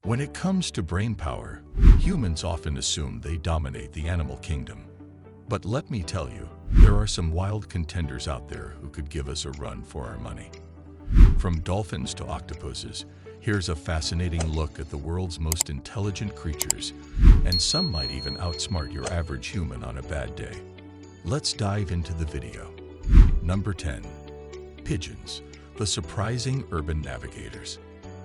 When it comes to brain power, humans often assume they dominate the animal kingdom. But let me tell you, there are some wild contenders out there who could give us a run for our money. From dolphins to octopuses, here's a fascinating look at the world's most intelligent creatures, and some might even outsmart your average human on a bad day. Let's dive into the video. Number 10. Pigeons, the surprising urban navigators.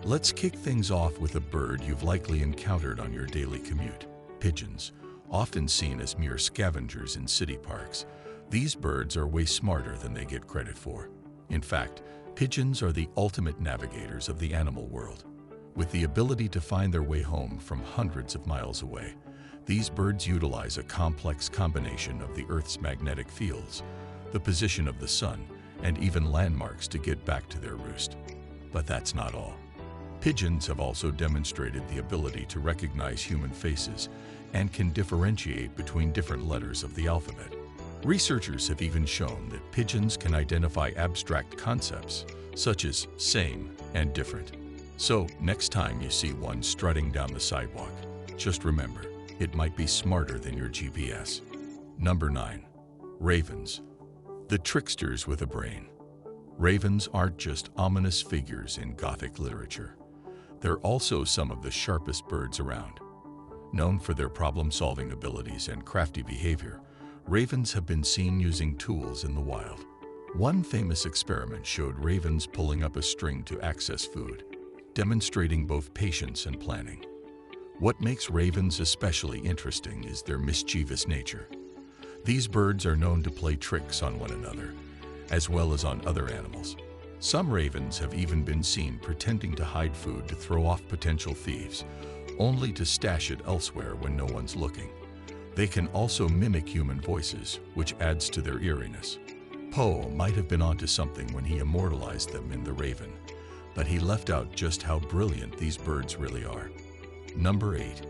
Let's kick things off with a bird you've likely encountered on your daily commute. Pigeons, often seen as mere scavengers in city parks. These birds are way smarter than they get credit for. In fact, pigeons are the ultimate navigators of the animal world. With the ability to find their way home from hundreds of miles away, these birds utilize a complex combination of the Earth's magnetic fields, the position of the sun, and even landmarks to get back to their roost. But that's not all. Pigeons have also demonstrated the ability to recognize human faces and can differentiate between different letters of the alphabet. Researchers have even shown that pigeons can identify abstract concepts, such as same and different. So, next time you see one strutting down the sidewalk, just remember, it might be smarter than your GPS. Number 9. Ravens, the tricksters with a brain. Ravens aren't just ominous figures in Gothic literature. They're also some of the sharpest birds around. Known for their problem-solving abilities and crafty behavior, ravens have been seen using tools in the wild. One famous experiment showed ravens pulling up a string to access food, demonstrating both patience and planning. What makes ravens especially interesting is their mischievous nature. These birds are known to play tricks on one another, as well as on other animals. Some ravens have even been seen pretending to hide food to throw off potential thieves, only to stash it elsewhere when no one's looking. They can also mimic human voices, which adds to their eeriness. Poe might have been onto something when he immortalized them in The Raven, but he left out just how brilliant these birds really are. Number 8.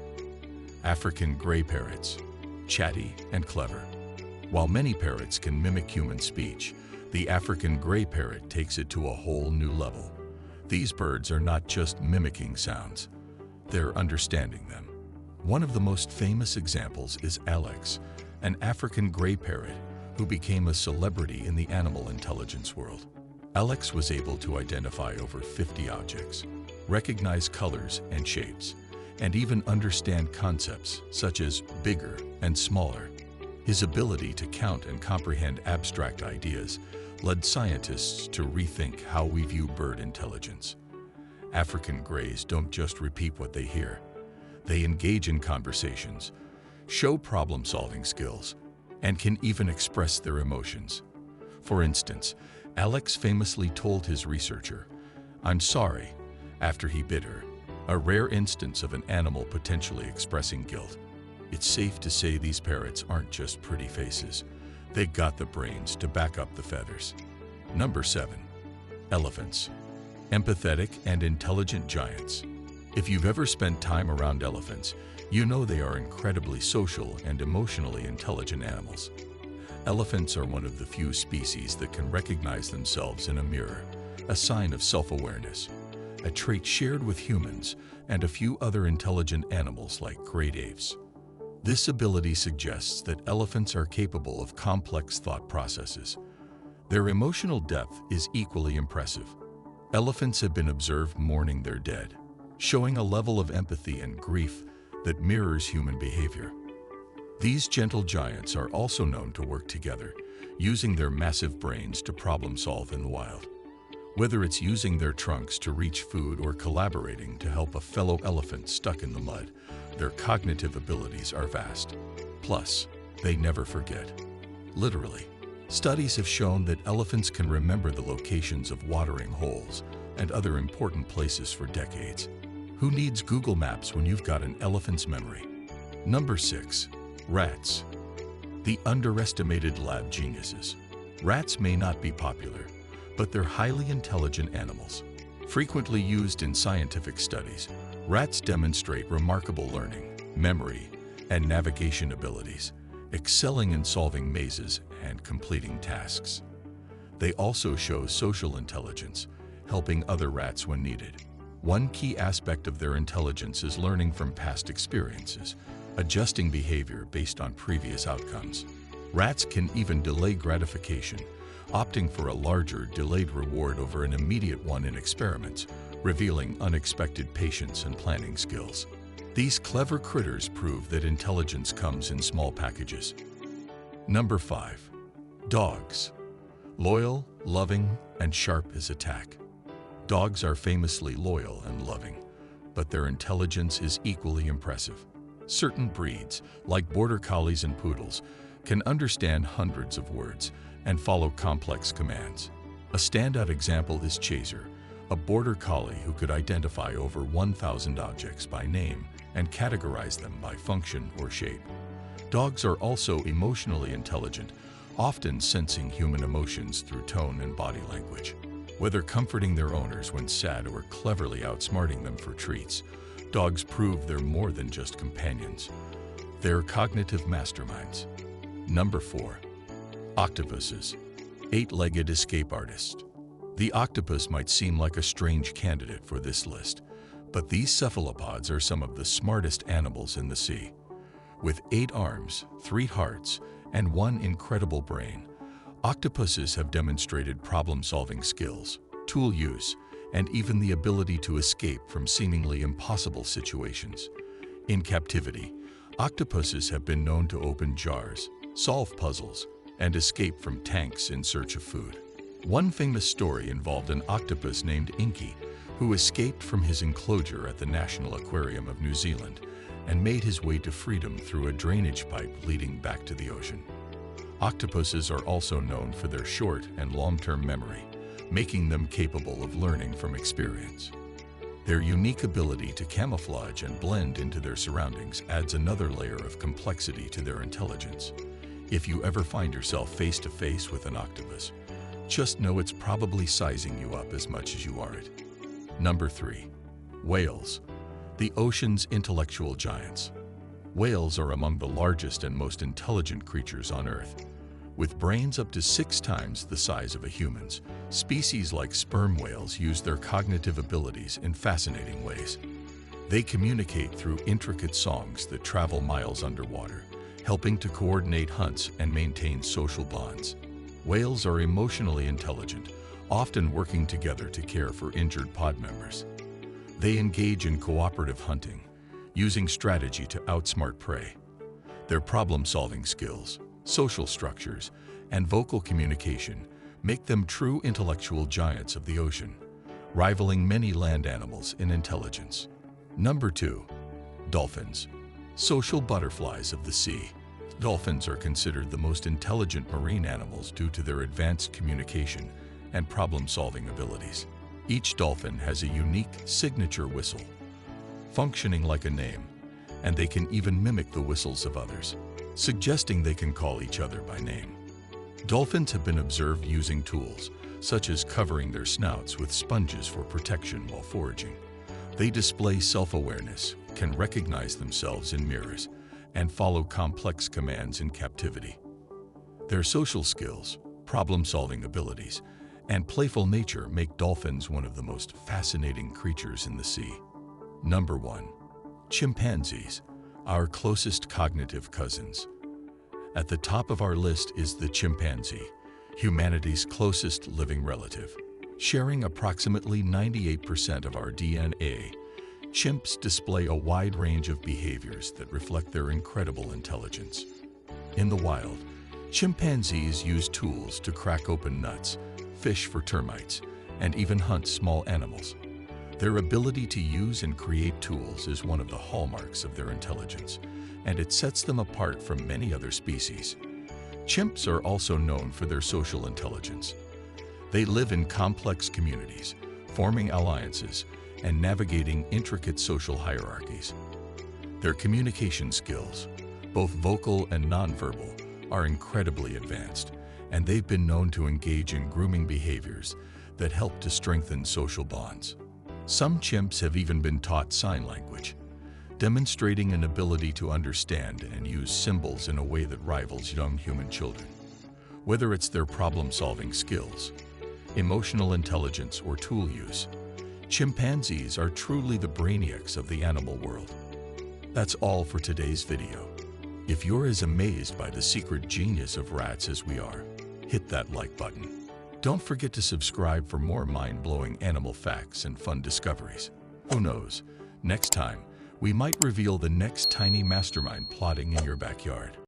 African gray parrots, chatty and clever. While many parrots can mimic human speech, the African gray parrot takes it to a whole new level. These birds are not just mimicking sounds, they're understanding them. One of the most famous examples is Alex, an African gray parrot who became a celebrity in the animal intelligence world. Alex was able to identify over 50 objects, recognize colors and shapes, and even understand concepts such as bigger and smaller. His ability to count and comprehend abstract ideas led scientists to rethink how we view bird intelligence. African grays don't just repeat what they hear. They engage in conversations, show problem-solving skills, and can even express their emotions. For instance, Alex famously told his researcher, "I'm sorry," after he bit her, a rare instance of an animal potentially expressing guilt. It's safe to say these parrots aren't just pretty faces. They got the brains to back up the feathers. Number 7. Elephants, empathetic and intelligent giants. If you've ever spent time around elephants, you know they are incredibly social and emotionally intelligent animals. Elephants are one of the few species that can recognize themselves in a mirror, a sign of self-awareness, a trait shared with humans and a few other intelligent animals like great apes. This ability suggests that elephants are capable of complex thought processes. Their emotional depth is equally impressive. Elephants have been observed mourning their dead, showing a level of empathy and grief that mirrors human behavior. These gentle giants are also known to work together, using their massive brains to problem-solve in the wild. Whether it's using their trunks to reach food or collaborating to help a fellow elephant stuck in the mud, their cognitive abilities are vast. Plus, they never forget. Literally, studies have shown that elephants can remember the locations of watering holes and other important places for decades. Who needs Google Maps when you've got an elephant's memory? Number 6. Rats, the underestimated lab geniuses. Rats may not be popular, but they're highly intelligent animals. Frequently used in scientific studies, rats demonstrate remarkable learning, memory, and navigation abilities, excelling in solving mazes and completing tasks. They also show social intelligence, helping other rats when needed. One key aspect of their intelligence is learning from past experiences, adjusting behavior based on previous outcomes. Rats can even delay gratification, opting for a larger, delayed reward over an immediate one in experiments, revealing unexpected patience and planning skills. These clever critters prove that intelligence comes in small packages. Number 5. Dogs. Loyal, loving, and sharp as a tack. Dogs are famously loyal and loving, but their intelligence is equally impressive. Certain breeds, like border collies and poodles, can understand hundreds of words and follow complex commands. A standout example is Chaser, a border collie who could identify over 1,000 objects by name and categorize them by function or shape. Dogs are also emotionally intelligent, often sensing human emotions through tone and body language. Whether comforting their owners when sad or cleverly outsmarting them for treats, dogs prove they're more than just companions. They're cognitive masterminds. Number 4. Octopuses. Eight-legged escape artists. The octopus might seem like a strange candidate for this list, but these cephalopods are some of the smartest animals in the sea. With 8 arms, 3 hearts, and 1 incredible brain, octopuses have demonstrated problem-solving skills, tool use, and even the ability to escape from seemingly impossible situations. In captivity, octopuses have been known to open jars, solve puzzles, and escape from tanks in search of food. One famous story involved an octopus named Inky, who escaped from his enclosure at the National Aquarium of New Zealand and made his way to freedom through a drainage pipe leading back to the ocean. Octopuses are also known for their short and long-term memory, making them capable of learning from experience. Their unique ability to camouflage and blend into their surroundings adds another layer of complexity to their intelligence. If you ever find yourself face-to-face with an octopus, just know it's probably sizing you up as much as you are it. Number 3. Whales. The ocean's intellectual giants. Whales are among the largest and most intelligent creatures on Earth. With brains up to 6 times the size of a human's, species like sperm whales use their cognitive abilities in fascinating ways. They communicate through intricate songs that travel miles underwater, helping to coordinate hunts and maintain social bonds. Whales are emotionally intelligent, often working together to care for injured pod members. They engage in cooperative hunting, using strategy to outsmart prey. Their problem-solving skills, social structures, and vocal communication make them true intellectual giants of the ocean, rivaling many land animals in intelligence. Number 2. Dolphins. Social butterflies of the sea. Dolphins are considered the most intelligent marine animals due to their advanced communication and problem-solving abilities. Each dolphin has a unique signature whistle, functioning like a name, and they can even mimic the whistles of others, suggesting they can call each other by name. Dolphins have been observed using tools, such as covering their snouts with sponges for protection while foraging. They display self-awareness, can recognize themselves in mirrors, and follow complex commands in captivity. Their social skills, problem-solving abilities, and playful nature make dolphins one of the most fascinating creatures in the sea. Number 1. Chimpanzees, our closest cognitive cousins. At the top of our list is the chimpanzee, humanity's closest living relative. Sharing approximately 98% of our DNA, chimps display a wide range of behaviors that reflect their incredible intelligence. In the wild, chimpanzees use tools to crack open nuts, fish for termites, and even hunt small animals. Their ability to use and create tools is one of the hallmarks of their intelligence, and it sets them apart from many other species. Chimps are also known for their social intelligence. They live in complex communities, forming alliances and navigating intricate social hierarchies. Their communication skills, both vocal and nonverbal, are incredibly advanced, and they've been known to engage in grooming behaviors that help to strengthen social bonds. Some chimps have even been taught sign language, demonstrating an ability to understand and use symbols in a way that rivals young human children. Whether it's their problem-solving skills, emotional intelligence, or tool use, Chimpanzees are truly the brainiacs of the animal world. That's all for today's video. If you're as amazed by the secret genius of rats as we are, hit that like button. Don't forget to subscribe for more mind-blowing animal facts and fun discoveries. Who knows, next time, we might reveal the next tiny mastermind plotting in your backyard.